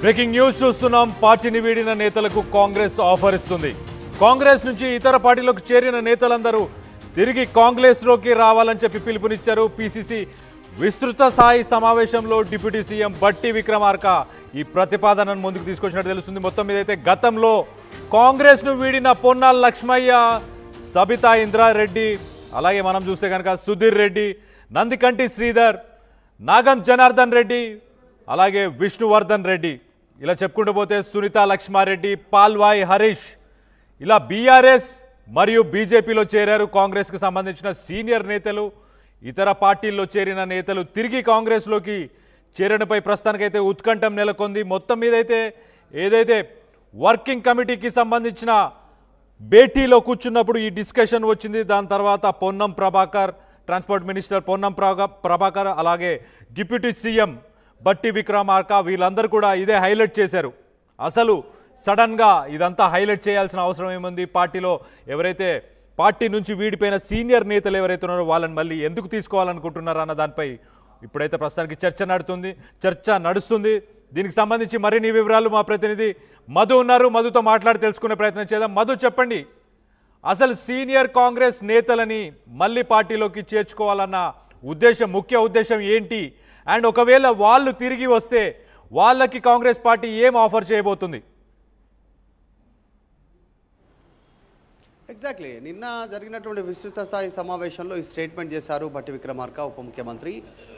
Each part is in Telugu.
బ్రేకింగ్ న్యూస్ చూస్తున్నాం. పార్టీని వీడిన నేతలకు కాంగ్రెస్ ఆఫర్ ఇస్తుంది. కాంగ్రెస్ నుంచి ఇతర పార్టీలకు చేరిన నేతలందరూ తిరిగి కాంగ్రెస్లోకి రావాలని చెప్పి పిలుపునిచ్చారు. పిసిసి విస్తృత స్థాయి సమావేశంలో డిప్యూటీ సీఎం బట్టి విక్రమార్క ఈ ప్రతిపాదనను ముందుకు తీసుకొచ్చినట్టు తెలుస్తుంది. మొత్తం మీద అయితే గతంలో కాంగ్రెస్ను వీడిన పొన్నాల లక్ష్మయ్య, సబితా ఇంద్రారెడ్డి, అలాగే మనం చూస్తే కనుక సుధీర్ రెడ్డి, నందికంటి శ్రీధర్, నాగం జనార్దన్ రెడ్డి, అలాగే విష్ణువర్ధన్ రెడ్డి, ఇలా చెప్పుకుంటూ పోతే సునీత లక్ష్మారెడ్డి, పాల్వాయి హరీష్, ఇలా బీఆర్ఎస్ మరియు బీజేపీలో చేరారు. కాంగ్రెస్కి సంబంధించిన సీనియర్ నేతలు, ఇతర పార్టీల్లో చేరిన నేతలు తిరిగి కాంగ్రెస్లోకి చేరడంపై ప్రస్తుతానికైతే ఉత్కంఠం నెలకొంది. మొత్తం మీద అయితే ఏదైతే వర్కింగ్ కమిటీకి సంబంధించిన భేటీలో కూర్చున్నప్పుడు ఈ డిస్కషన్ వచ్చింది. దాని తర్వాత పొన్నం ప్రభాకర్, ట్రాన్స్పోర్ట్ మినిస్టర్ పొన్నం ప్రభాకర్, అలాగే డిప్యూటీ సీఎం బట్టి విక్రమార్క, వీళ్ళందరూ కూడా ఇదే హైలైట్ చేశారు. అసలు సడన్గా ఇదంతా హైలైట్ చేయాల్సిన అవసరం ఏముంది? పార్టీలో ఎవరైతే పార్టీ నుంచి వీడిపోయిన సీనియర్ నేతలు ఎవరైతే ఉన్నారో వాళ్ళని మళ్ళీ ఎందుకు తీసుకోవాలనుకుంటున్నారు అన్న దానిపై ఇప్పుడైతే ప్రస్తుతానికి చర్చ నడుస్తుంది. దీనికి సంబంధించి మరిన్ని వివరాలు మా ప్రతినిధి మధు ఉన్నారు. మధుతో మాట్లాడి తెలుసుకునే ప్రయత్నం చేద్దాం. మధు, చెప్పండి, అసలు సీనియర్ కాంగ్రెస్ నేతలని మళ్ళీ పార్టీలోకి చేర్చుకోవాలన్న ఉద్దేశం, ముఖ్య ఉద్దేశం ఏంటి? అండ్ ఒకవేళ వాళ్ళు తిరిగి వస్తే వాళ్ళకి కాంగ్రెస్ పార్టీ ఏం ఆఫర్ చేయబోతుంది? ఎగ్జాక్ట్లీ నిన్న జరిగినటువంటి విస్తృత స్థాయి సమావేశంలో ఈ స్టేట్మెంట్ చేశారు బట్టి విక్రమార్క, ఉప ముఖ్యమంత్రి.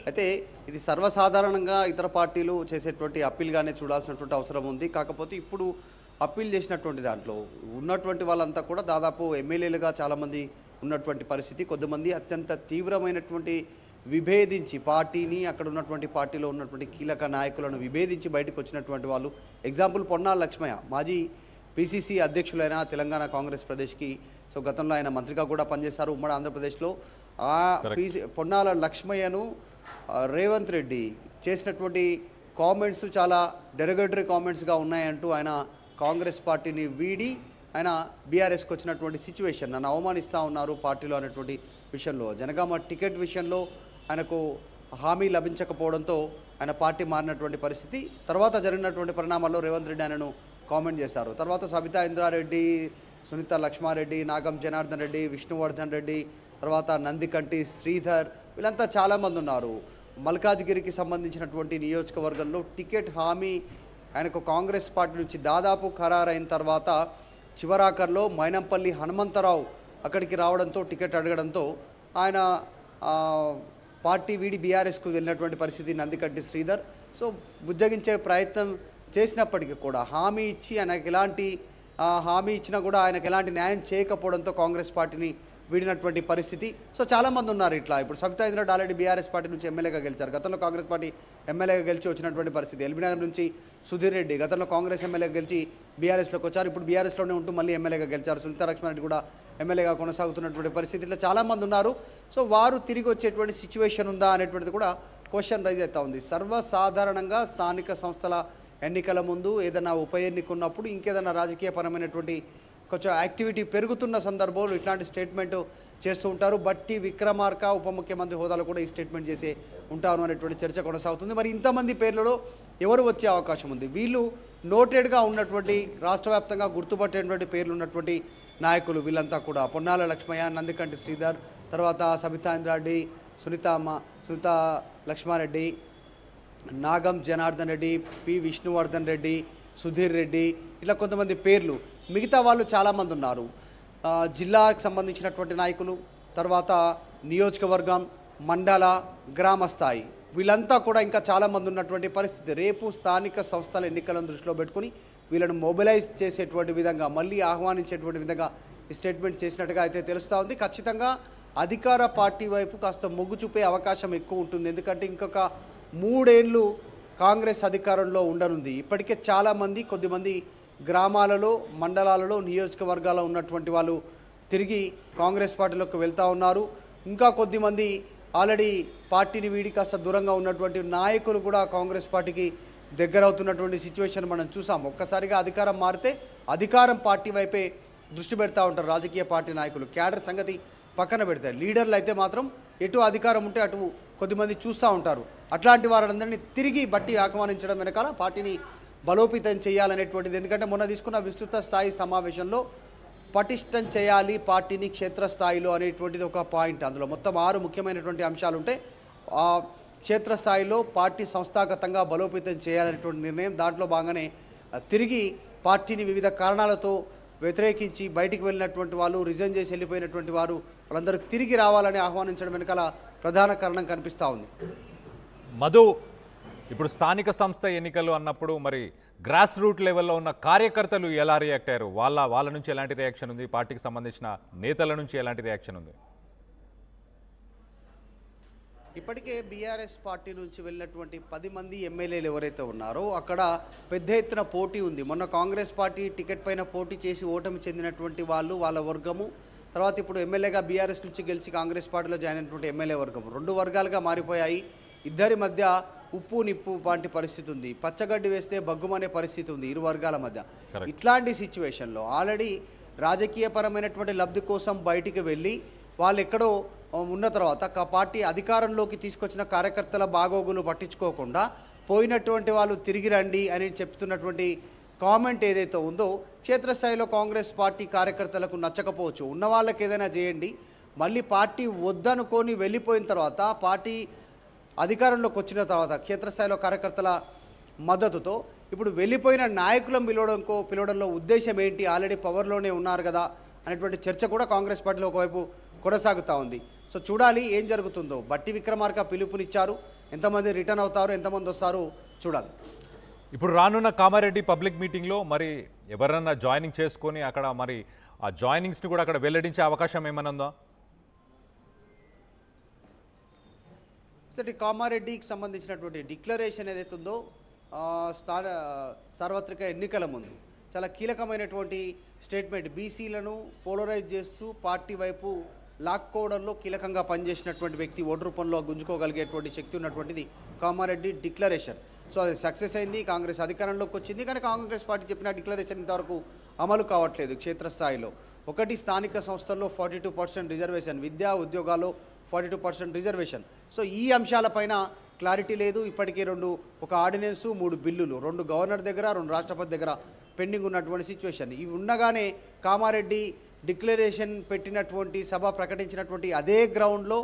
అయితే ఇది సర్వసాధారణంగా ఇతర పార్టీలు చేసేటువంటి అప్పీల్గానే చూడాల్సినటువంటి అవసరం ఉంది. కాకపోతే ఇప్పుడు అప్పీల్ చేసినటువంటి దాంట్లో ఉన్నటువంటి వాళ్ళంతా కూడా దాదాపు ఎమ్మెల్యేలుగా చాలామంది ఉన్నటువంటి పరిస్థితి. కొద్దిమంది అత్యంత తీవ్రమైనటువంటి విభేదించి పార్టీని, అక్కడ ఉన్నటువంటి పార్టీలో ఉన్నటువంటి కీలక నాయకులను విభేదించి బయటకు వచ్చినటువంటి వాళ్ళు. ఎగ్జాంపుల్ పొన్నాల లక్ష్మయ్య, మాజీ పిసిసి అధ్యక్షులైన తెలంగాణ కాంగ్రెస్ ప్రదేశ్కి. సో గతంలో ఆయన మంత్రిగా కూడా పనిచేశారు ఉమ్మడి ఆంధ్రప్రదేశ్లో. ఆ పొన్నాల లక్ష్మయ్యను రేవంత్ రెడ్డి చేసినటువంటి కామెంట్స్ చాలా డెరగేటరీ కామెంట్స్గా ఉన్నాయంటూ ఆయన కాంగ్రెస్ పార్టీని వీడి ఆయన బీఆర్ఎస్కి వచ్చినటువంటి సిచ్యువేషన్, నన్ను అవమానిస్తూ ఉన్నారు పార్టీలో అనేటువంటి విషయంలో, జనగామ టికెట్ విషయంలో ఆయనకు హామీ లభించకపోవడంతో ఆయన పార్టీ మారినటువంటి పరిస్థితి. తర్వాత జరిగినటువంటి పరిణామాల్లో రేవంత్ రెడ్డి ఆయనను కామెంట్ చేశారు. తర్వాత సబితా ఇంద్రారెడ్డి, సునీత లక్ష్మారెడ్డి, నాగం జనార్దన్ రెడ్డి, విష్ణువర్ధన్ రెడ్డి, తర్వాత నందికంటి శ్రీధర్, వీళ్ళంతా చాలామంది ఉన్నారు. మల్కాజ్గిరికి సంబంధించినటువంటి నియోజకవర్గంలో టికెట్ హామీ ఆయనకు కాంగ్రెస్ పార్టీ నుంచి దాదాపు ఖరారైన తర్వాత చివరాఖర్లో మైనంపల్లి హనుమంతరావు అక్కడికి రావడంతో, టికెట్ అడగడంతో ఆయన పార్టీ వీడి బీఆర్ఎస్కు వెళ్ళినటువంటి పరిస్థితి నందికంటి శ్రీధర్. సో బుజ్జగించే ప్రయత్నం చేసినప్పటికీ కూడా హామీ ఇచ్చి ఆయనకు ఎలాంటి హామీ ఇచ్చినా కూడా ఆయనకు ఎలాంటి న్యాయం చేయకపోవడంతో కాంగ్రెస్ పార్టీని వీడినటువంటి పరిస్థితి. సో చాలామంది ఉన్నారు ఇట్లా. ఇప్పుడు Sabitha Indra Reddy already BRS party నుంచి ఎమ్మెల్యేగా గెలిచారు. గతంలో కాంగ్రెస్ పార్టీ ఎమ్మెల్యేగా గెలిచి వచ్చినటువంటి పరిస్థితి. ఎల్బీనగర్ నుంచి సుధీర్ రెడ్డి గతంలో కాంగ్రెస్ ఎమ్మెల్యేగా గెలిచి బీఆర్ఎస్లోకి వచ్చారు. ఇప్పుడు బీఆర్ఎస్లోనే ఉంటూ మళ్ళీ ఎమ్మెల్యేగా గెలిచారు. సునీత లక్ష్మారెడ్డి కూడా ఎమ్మెల్యేగా కొనసాగుతున్నటువంటి పరిస్థితి. ఇట్లా చాలామంది ఉన్నారు. సో వారు తిరిగి వచ్చేటువంటి సిచ్యువేషన్ ఉందా అనేటువంటిది కూడా క్వశ్చన్ రైజ్ అవుతూ ఉంది. సర్వసాధారణంగా స్థానిక సంస్థల ఎన్నికల ముందు ఏదైనా ఉప ఎన్నిక ఉన్నప్పుడు, ఇంకేదైనా రాజకీయపరమైనటువంటి కొంచెం యాక్టివిటీ పెరుగుతున్న సందర్భంలో ఇట్లాంటి స్టేట్మెంట్ చేస్తూ ఉంటారు. బట్టి విక్రమార్క ఉప ముఖ్యమంత్రి హోదాలో కూడా ఈ స్టేట్మెంట్ చేసే ఉంటారు అనేటువంటి చర్చ కొనసాగుతుంది. మరి ఇంతమంది పేర్లలో ఎవరు వచ్చే అవకాశం ఉంది? వీళ్ళు నోటెడ్గా ఉన్నటువంటి, రాష్ట్ర వ్యాప్తంగా గుర్తుపట్టేటువంటి పేర్లు ఉన్నటువంటి నాయకులు వీళ్ళంతా కూడా పొన్నాల లక్ష్మయ్య, నందికంటి శ్రీధర్, తర్వాత సబితా ఇంద్రారెడ్డి, సునీత లక్ష్మారెడ్డి, నాగం జనార్దన్ రెడ్డి, పి విష్ణువర్ధన్ రెడ్డి, సుధీర్ రెడ్డి, ఇట్లా కొంతమంది పేర్లు. మిగతా వాళ్ళు చాలామంది ఉన్నారు. జిల్లాకు సంబంధించినటువంటి నాయకులు, తర్వాత నియోజకవర్గం, మండల, గ్రామ స్థాయి, వీళ్ళంతా కూడా ఇంకా చాలామంది ఉన్నటువంటి పరిస్థితి. రేపు స్థానిక సంస్థల ఎన్నికలను దృష్టిలో పెట్టుకుని వీళ్ళను మొబిలైజ్ చేసేటువంటి విధంగా, మళ్ళీ ఆహ్వానించేటువంటి విధంగా ఈ స్టేట్మెంట్ చేసినట్టుగా అయితే తెలుస్తూ ఉంది. ఖచ్చితంగా అధికార పార్టీ వైపు కాస్త మొగ్గు చూపే అవకాశం ఎక్కువ ఉంటుంది. ఎందుకంటే ఇంకొక 3 ఏళ్ళు కాంగ్రెస్ అధికారంలో ఉండనుంది. ఇప్పటికే చాలామంది, కొద్దిమంది గ్రామాలలో, మండలాలలో, నియోజకవర్గాల్లో ఉన్నటువంటి వాళ్ళు తిరిగి కాంగ్రెస్ పార్టీలోకి వెళ్తూ ఉన్నారు. ఇంకా కొద్దిమంది ఆల్రెడీ పార్టీని వీడి కాస్త దూరంగా ఉన్నటువంటి నాయకులు కూడా కాంగ్రెస్ పార్టీకి దగ్గర అవుతున్నటువంటి సిచ్యువేషన్ మనం చూసాం. ఒక్కసారిగా అధికారం మారితే అధికారం పార్టీ వైపే దృష్టి పెడతా ఉంటారు రాజకీయ పార్టీ నాయకులు. క్యాడర్ సంగతి పక్కన పెడతారు. లీడర్లు అయితే మాత్రం ఎటు అధికారం ఉంటే అటు కొద్దిమంది చూస్తూ ఉంటారు. అట్లాంటి వారందరినీ తిరిగి బట్టి ఆహ్వానించడం వెనకాల పార్టీని బలోపేతం చేయాలనేటువంటిది. ఎందుకంటే మొన్న తీసుకున్న విస్తృత స్థాయి సమావేశంలో పటిష్టం చేయాలి పార్టీని క్షేత్రస్థాయిలో అనేటువంటిది ఒక పాయింట్. అందులో మొత్తం 6 ముఖ్యమైనటువంటి అంశాలు ఉంటే ఆ క్షేత్రస్థాయిలో పార్టీ సంస్థాగతంగా బలోపేతం చేయాలనేటువంటి నిర్ణయం. దాంట్లో భాగంగానే తిరిగి పార్టీని వివిధ కారణాలతో వ్యతిరేకించి బయటికి వెళ్ళినటువంటి వాళ్ళు, రిజైన్ చేసి వెళ్ళిపోయినటువంటి వారు వాళ్ళందరూ తిరిగి రావాలని ఆహ్వానించడం వెనకాల ప్రధాన కారణం కనిపిస్తూ ఉంది. మధు, ఇప్పుడు స్థానిక సంస్థ ఎన్నికలు అన్నప్పుడు మరి గ్రాస్ రూట్ లెవెల్లో ఉన్న కార్యకర్తలు ఎలా రియాక్ట్ అయ్యారు? వాళ్ళ నుంచి ఎలాంటి రియాక్షన్ ఉంది? పార్టీకి సంబంధించిన నేతల నుంచి ఎలాంటి రియాక్షన్ ఉంది? ఇప్పటికే బీఆర్ఎస్ పార్టీ నుంచి వెళ్ళినటువంటి 10 మంది ఎమ్మెల్యేలు ఎవరైతే ఉన్నారో అక్కడ పెద్ద ఎత్తున పోటీ ఉంది. మొన్న కాంగ్రెస్ పార్టీ టికెట్ పైన పోటీ చేసి ఓటమి చెందినటువంటి వాళ్ళు, వాళ్ళ వర్గము, తర్వాత ఇప్పుడు ఎమ్మెల్యేగా బీఆర్ఎస్ నుంచి గెలిచి కాంగ్రెస్ పార్టీలో జాయిన్ అయినటువంటి ఎమ్మెల్యే వర్గం 2 వర్గాలుగా మారిపోయాయి. ఇద్దరి మధ్య ఉప్పు నిప్పు వంటి పరిస్థితి ఉంది. పచ్చగడ్డి వేస్తే బగ్గుమనే పరిస్థితి ఉంది ఇరు వర్గాల మధ్య. ఇట్లాంటి సిచ్యువేషన్లో ఆల్రెడీ రాజకీయపరమైనటువంటి లబ్ధి కోసం బయటికి వెళ్ళి వాళ్ళు ఎక్కడో ఉన్న తర్వాత పార్టీ అధికారంలోకి తీసుకొచ్చిన కార్యకర్తల బాగోగులు పట్టించుకోకుండా పోయినటువంటి వాళ్ళు తిరిగి రండి అని చెప్తున్నటువంటి కామెంట్ ఏదైతే ఉందో క్షేత్రస్థాయిలో కాంగ్రెస్ పార్టీ కార్యకర్తలకు నచ్చకపోవచ్చు. ఉన్న వాళ్ళకి ఏదైనా చేయండి, మళ్ళీ పార్టీ వద్దనుకొని వెళ్ళిపోయిన తర్వాత పార్టీ అధికారంలోకి వచ్చిన తర్వాత క్షేత్రస్థాయిలో కార్యకర్తల మద్దతుతో ఇప్పుడు వెళ్ళిపోయిన నాయకులను పిలవడంలో ఉద్దేశం ఏంటి? ఆల్రెడీ పవర్లోనే ఉన్నారు కదా అనేటువంటి చర్చ కూడా కాంగ్రెస్ పార్టీలో ఒకవైపు కొనసాగుతూ ఉంది. సో చూడాలి ఏం జరుగుతుందో. బట్టి విక్రమార్క పిలుపునిచ్చారు, ఎంతమంది రిటర్న్ అవుతారు, ఎంతమంది వస్తారు చూడాలి. ఇప్పుడు రానున్న కామారెడ్డి పబ్లిక్ మీటింగ్లో మరి ఎవరన్నా జాయినింగ్ చేసుకొని అక్కడ మరి ఆ జాయినింగ్స్ని కూడా అక్కడ వెల్లడించే అవకాశం ఏమైనా ఉందా? కామారెడ్డికి సంబంధించినటువంటి డిక్లరేషన్ ఏదైతే ఉందో సార్వత్రిక ఎన్నికల ముందు చాలా కీలకమైనటువంటి స్టేట్మెంట్. బీసీలను పోలరైజ్ చేస్తూ పార్టీ వైపు లాక్కోవడంలో కీలకంగా పనిచేసినటువంటి వ్యక్తి, ఓటు రూపంలో గుంజుకోగలిగేటువంటి శక్తి ఉన్నటువంటిది కామారెడ్డి డిక్లరేషన్. సో అది సక్సెస్ అయింది, కాంగ్రెస్ అధికారంలోకి వచ్చింది. కానీ కాంగ్రెస్ పార్టీ చెప్పిన డిక్లరేషన్ ఇంతవరకు అమలు కావట్లేదు క్షేత్రస్థాయిలో. ఒకటి, స్థానిక సంస్థల్లో 42% రిజర్వేషన్, విద్యా ఉద్యోగాల్లో 42% రిజర్వేషన్. సో ఈ అంశాలపైన క్లారిటీ లేదు. ఇప్పటికే ఒక ఆర్డినెన్సు, 3 బిల్లులు, 2 గవర్నర్ దగ్గర, 2 రాష్ట్రపతి దగ్గర పెండింగ్ ఉన్నటువంటి సిచ్యువేషన్. ఇవి ఉండగానే కామారెడ్డి డిక్లరేషన్ పెట్టినటువంటి సభ ప్రకటించినటువంటి అదే గ్రౌండ్లో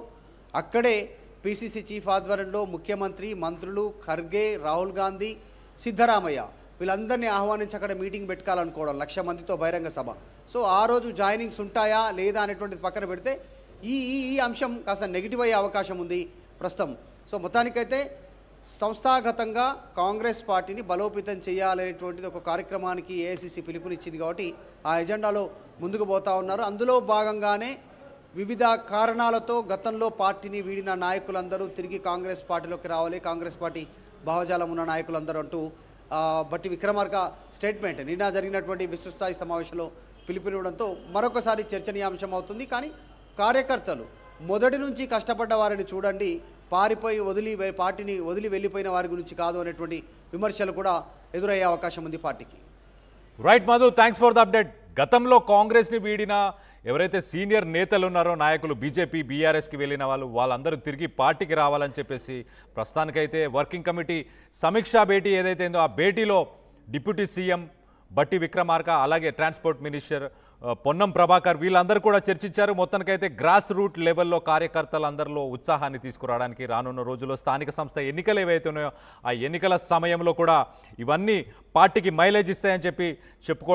అక్కడే పిసిసి చీఫ్ ఆధ్వర్యంలో ముఖ్యమంత్రి, మంత్రులు, ఖర్గే, రాహుల్ గాంధీ, సిద్ధరామయ్య వీళ్ళందరినీ ఆహ్వానించి అక్కడ మీటింగ్ పెట్టుకోవాలనుకోవడం 1,00,000 మందితో బహిరంగ సభ. సో ఆ రోజు జాయినింగ్స్ ఉంటాయా లేదా అనేటువంటిది పక్కన పెడితే ఈ అంశం కాస్త నెగిటివ్ అయ్యే అవకాశం ఉంది ప్రస్తుతం. సో మొత్తానికైతే సంస్థాగతంగా కాంగ్రెస్ పార్టీని బలోపేతం చేయాలనేటువంటిది ఒక కార్యక్రమానికి ఏఐసిసి పిలుపునిచ్చింది కాబట్టి ఆ ఎజెండాలో ముందుకు పోతా ఉన్నారు. అందులో భాగంగానే వివిధ కారణాలతో గతంలో పార్టీని వీడిన నాయకులందరూ తిరిగి కాంగ్రెస్ పార్టీలోకి రావాలి, కాంగ్రెస్ పార్టీ భావజాలం ఉన్న నాయకులందరూ అంటూ బట్టి విక్రమార్క స్టేట్మెంట్ నిన్న జరిగినటువంటి విశ్వస్థాయి సమావేశంలో పిలుపునివ్వడంతో మరొకసారి చర్చనీయాంశం అవుతుంది. కానీ కార్యకర్తలు మొదటి నుంచి కష్టపడ్డ వారిని చూడండి, పారిపోయి పార్టీని వదిలి వెళ్ళిపోయిన వారి గురించి కాదు అనేటువంటి విమర్శలు కూడా ఎదురయ్యే అవకాశం ఉంది పార్టీకి. Right Madhu, thanks for the update. గతంలో కాంగ్రెస్ని వీడిన ఎవరైతే సీనియర్ నేతలు ఉన్నారో నాయకులు, బీజేపీ బీఆర్ఎస్కి వెళ్ళిన వాళ్ళందరూ తిరిగి పార్టీకి రావాలని చెప్పేసి ప్రస్తుతానికైతే వర్కింగ్ కమిటీ సమీక్షా భేటీ ఏదైతే ఆ భేటీలో డిప్యూటీ సీఎం బట్టి విక్రమార్క, అలాగే ట్రాన్స్పోర్ట్ మినిస్టర్ పొన్నం ప్రభాకర్ వీళ్ళందరూ కూడా చర్చించారు. మొత్తానికైతే గ్రాస్ రూట్ లెవెల్లో కార్యకర్తలందరిలో ఉత్సాహాన్ని తీసుకురావడానికి రానున్న రోజుల్లో స్థానిక సంస్థ ఎన్నికలు ఏవైతే ఉన్నాయో ఆ ఎన్నికల సమయంలో కూడా ఇవన్నీ పార్టీకి మైలేజ్ ఇస్తాయని చెప్పుకోవడం